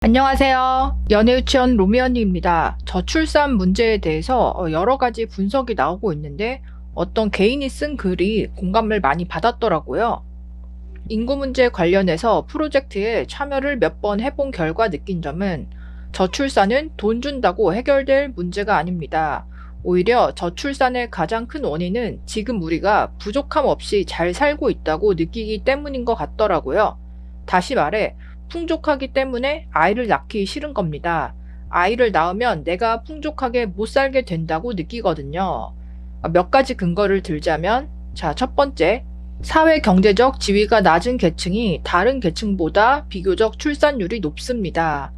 안녕하세요. 연애유치원 로미언니입니다. 저출산 문제에 대해서 여러 가지 분석이 나오고 있는데 어떤 개인이 쓴 글이 공감을 많이 받았더라고요. 인구 문제 관련해서 프로젝트에 참여를 몇 번 해본 결과 느낀 점은 저출산은 돈 준다고 해결될 문제가 아닙니다. 오히려 저출산의 가장 큰 원인은 지금 우리가 부족함 없이 잘 살고 있다고 느끼기 때문인 것 같더라고요. 다시 말해, 풍족하기 때문에 아이를 낳기 싫은 겁니다. 아이를 낳으면 내가 풍족하게 못 살게 된다고 느끼거든요. 몇 가지 근거를 들자면, 자, 첫 번째, 사회 경제적 지위가 낮은 계층이 다른 계층보다 비교적 출산율이 높습니다.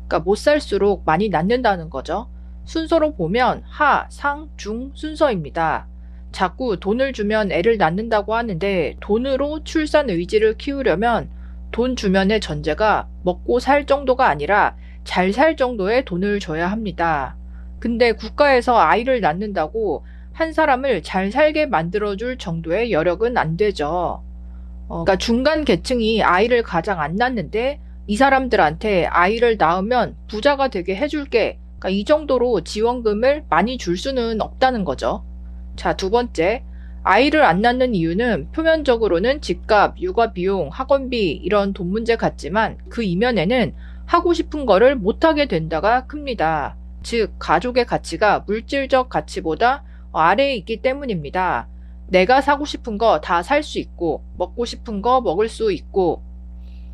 그러니까 못 살수록 많이 낳는다는 거죠. 순서로 보면 하, 상, 중 순서입니다. 자꾸 돈을 주면 애를 낳는다고 하는데 돈으로 출산 의지를 키우려면 돈 주면의 전제가 먹고 살 정도가 아니라 잘 살 정도의 돈을 줘야 합니다. 근데 국가에서 아이를 낳는다고 한 사람을 잘 살게 만들어줄 정도의 여력은 안 되죠. 그러니까 중간 계층이 아이를 가장 안 낳는데 이 사람들한테 아이를 낳으면 부자가 되게 해줄게. 그러니까 이 정도로 지원금을 많이 줄 수는 없다는 거죠. 자, 두 번째. 아이를 안 낳는 이유는 표면적으로는 집값, 육아 비용, 학원비 이런 돈 문제 같지만 그 이면에는 하고 싶은 거를 못하게 된다가 큽니다. 즉, 가족의 가치가 물질적 가치보다 아래에 있기 때문입니다. 내가 사고 싶은 거 다 살 수 있고, 먹고 싶은 거 먹을 수 있고,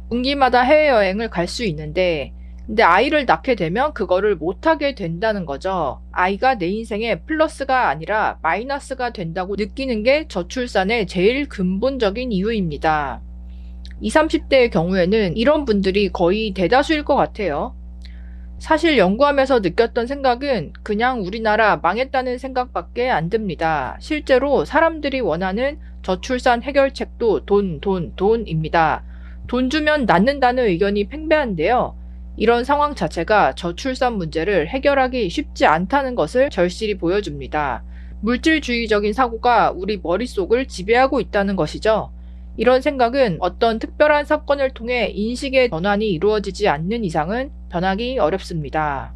분기마다 해외여행을 갈 수 있는데, 근데 아이를 낳게 되면 그거를 못하게 된다는 거죠. 아이가 내 인생에 플러스가 아니라 마이너스가 된다고 느끼는 게 저출산의 제일 근본적인 이유입니다. 20, 30대의 경우에는 이런 분들이 거의 대다수일 것 같아요. 사실 연구하면서 느꼈던 생각은 그냥 우리나라 망했다는 생각밖에 안 듭니다. 실제로 사람들이 원하는 저출산 해결책도 돈입니다. 돈 주면 낳는다는 의견이 팽배한데요. 이런 상황 자체가 저출산 문제를 해결하기 쉽지 않다는 것을 절실히 보여줍니다. 물질주의적인 사고가 우리 머릿속을 지배하고 있다는 것이죠. 이런 생각은 어떤 특별한 사건을 통해 인식의 전환이 이루어지지 않는 이상은 변하기 어렵습니다.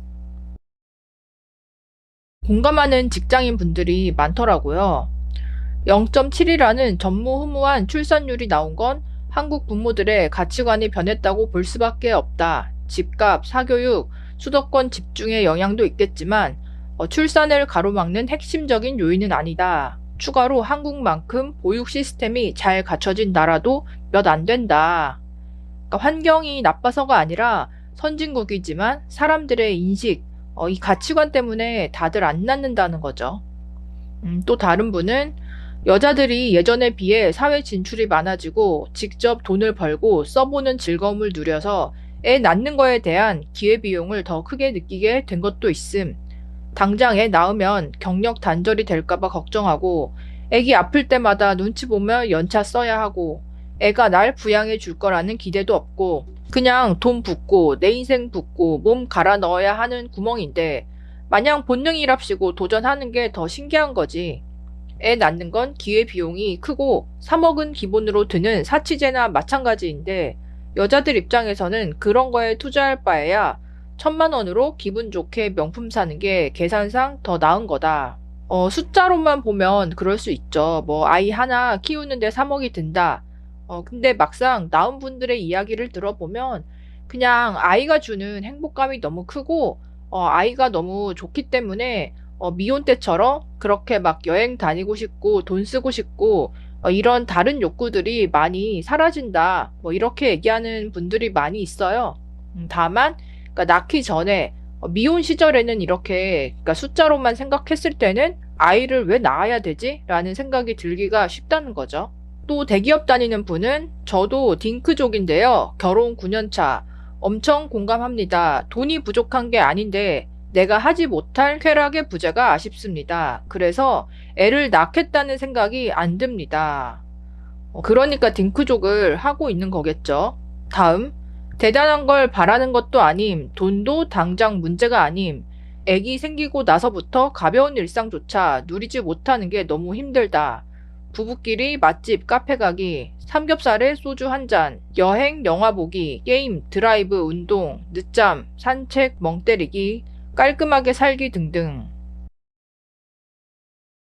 공감하는 직장인 분들이 많더라고요. 0.7이라는 전무후무한 출산율이 나온 건 한국 부모들의 가치관이 변했다고 볼 수밖에 없다. 집값, 사교육, 수도권 집중의 영향도 있겠지만 출산을 가로막는 핵심적인 요인은 아니다. 추가로 한국만큼 보육 시스템이 잘 갖춰진 나라도 몇 안 된다. 그러니까 환경이 나빠서가 아니라 선진국이지만 사람들의 인식, 이 가치관 때문에 다들 안 낳는다는 거죠. 또 다른 분은 여자들이 예전에 비해 사회 진출이 많아지고 직접 돈을 벌고 써보는 즐거움을 누려서 애 낳는 거에 대한 기회비용을 더 크게 느끼게 된 것도 있음. 당장 애 낳으면 경력 단절이 될까봐 걱정하고 애기 아플 때마다 눈치 보며 연차 써야 하고 애가 날 부양해 줄 거라는 기대도 없고 그냥 돈 붓고 내 인생 붓고 몸 갈아 넣어야 하는 구멍인데 마냥 본능이랍시고 도전하는 게 더 신기한 거지. 애 낳는 건 기회비용이 크고 3억은 기본으로 드는 사치제나 마찬가지인데 여자들 입장에서는 그런 거에 투자할 바에야 1,000만 원으로 기분 좋게 명품 사는 게 계산상 더 나은 거다. 숫자로만 보면 그럴 수 있죠. 아이 하나 키우는데 3억이 든다. 근데 막상 낳은 분들의 이야기를 들어보면 그냥 아이가 주는 행복감이 너무 크고, 아이가 너무 좋기 때문에 미혼 때처럼 그렇게 막 여행 다니고 싶고 돈 쓰고 싶고 이런 다른 욕구들이 많이 사라진다. 이렇게 얘기하는 분들이 많이 있어요. 다만 그러니까 낳기 전에 미혼 시절에는 이렇게 그러니까 숫자로만 생각했을 때는 아이를 왜 낳아야 되지? 라는 생각이 들기가 쉽다는 거죠. 또 대기업 다니는 분은 저도 딩크족인데요. 결혼 9년 차. 엄청 공감합니다. 돈이 부족한 게 아닌데 내가 하지 못할 쾌락의 부재가 아쉽습니다. 그래서 애를 낳겠다는 생각이 안 듭니다. 그러니까 딩크족을 하고 있는 거겠죠. 다음, 대단한 걸 바라는 것도 아님, 돈도 당장 문제가 아님, 애기 생기고 나서부터 가벼운 일상조차 누리지 못하는 게 너무 힘들다. 부부끼리 맛집, 카페 가기, 삼겹살에 소주 한 잔, 여행, 영화 보기, 게임, 드라이브, 운동, 늦잠, 산책, 멍 때리기, 깔끔하게 살기 등등.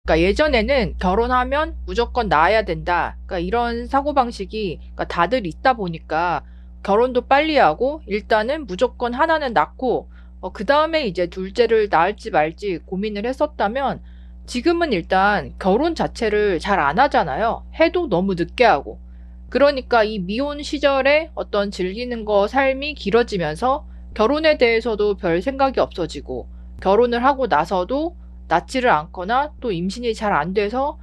그러니까 예전에는 결혼하면 무조건 낳아야 된다. 그러니까 이런 사고방식이 그러니까 다들 있다 보니까 결혼도 빨리 하고 일단은 무조건 하나는 낳고 그 다음에 이제 둘째를 낳을지 말지 고민을 했었다면 지금은 일단 결혼 자체를 잘 안 하잖아요. 해도 너무 늦게 하고. 그러니까 이 미혼 시절에 어떤 즐기는 거 삶이 길어지면서 결혼에 대해서도 별 생각이 없어지고 결혼을 하고 나서도 낳지를 않거나 또 임신이 잘 안 돼서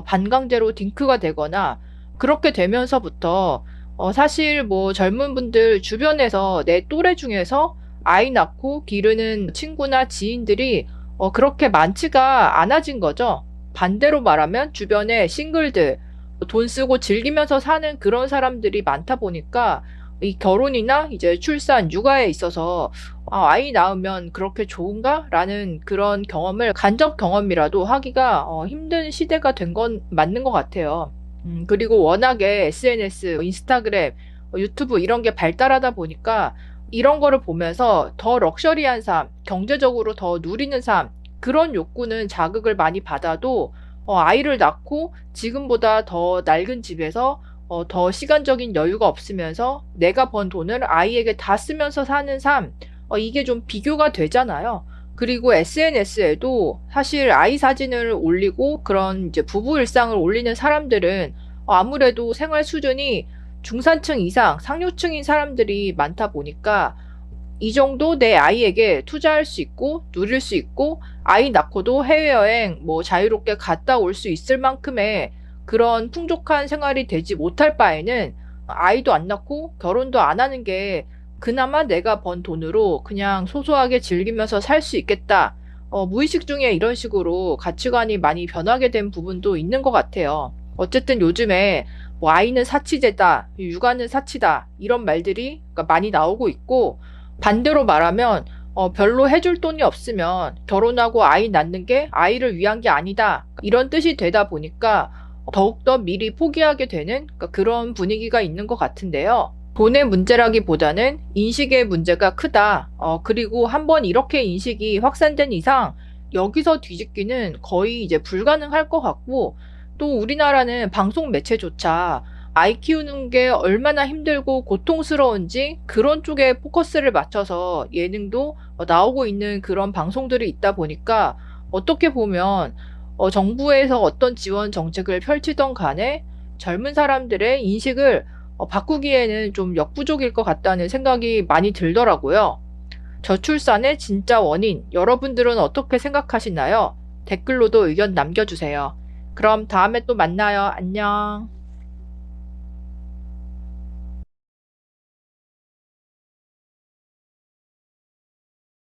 반강제로 딩크가 되거나 그렇게 되면서부터 사실 뭐 젊은 분들 주변에서 내 또래 중에서 아이 낳고 기르는 친구나 지인들이 그렇게 많지가 않아진 거죠. 반대로 말하면 주변에 싱글들, 돈 쓰고 즐기면서 사는 그런 사람들이 많다 보니까 이 결혼이나 이제 출산, 육아에 있어서 아이 낳으면 그렇게 좋은가? 라는 그런 경험을 간접 경험이라도 하기가 힘든 시대가 된 건 맞는 것 같아요. 그리고 워낙에 SNS, 인스타그램, 유튜브 이런 게 발달하다 보니까 이런 거를 보면서 더 럭셔리한 삶, 경제적으로 더 누리는 삶, 그런 욕구는 자극을 많이 받아도 아이를 낳고 지금보다 더 낡은 집에서 더 시간적인 여유가 없으면서 내가 번 돈을 아이에게 다 쓰면서 사는 삶, 이게 좀 비교가 되잖아요. 그리고 SNS에도 사실 아이 사진을 올리고 그런 이제 부부 일상을 올리는 사람들은 아무래도 생활 수준이 중산층 이상, 상류층인 사람들이 많다 보니까 이 정도 내 아이에게 투자할 수 있고 누릴 수 있고 아이 낳고도 해외여행 뭐 자유롭게 갔다 올 수 있을 만큼의 그런 풍족한 생활이 되지 못할 바에는 아이도 안 낳고 결혼도 안 하는 게 그나마 내가 번 돈으로 그냥 소소하게 즐기면서 살 수 있겠다. 무의식 중에 이런 식으로 가치관이 많이 변하게 된 부분도 있는 것 같아요. 어쨌든 요즘에 뭐 아이는 사치제다, 육아는 사치다 이런 말들이 그러니까 많이 나오고 있고 반대로 말하면 별로 해줄 돈이 없으면 결혼하고 아이 낳는 게 아이를 위한 게 아니다. 이런 뜻이 되다 보니까 더욱더 미리 포기하게 되는 그러니까 그런 분위기가 있는 것 같은데요. 돈의 문제라기보다는 인식의 문제가 크다. 그리고 한번 이렇게 인식이 확산된 이상 여기서 뒤집기는 거의 이제 불가능할 것 같고 또 우리나라는 방송 매체조차 아이 키우는 게 얼마나 힘들고 고통스러운지 그런 쪽에 포커스를 맞춰서 예능도 나오고 있는 그런 방송들이 있다 보니까 어떻게 보면 정부에서 어떤 지원 정책을 펼치던 간에 젊은 사람들의 인식을 바꾸기에는 좀 역부족일 것 같다는 생각이 많이 들더라고요. 저출산의 진짜 원인, 여러분들은 어떻게 생각하시나요? 댓글로도 의견 남겨주세요. 그럼 다음에 또 만나요. 안녕.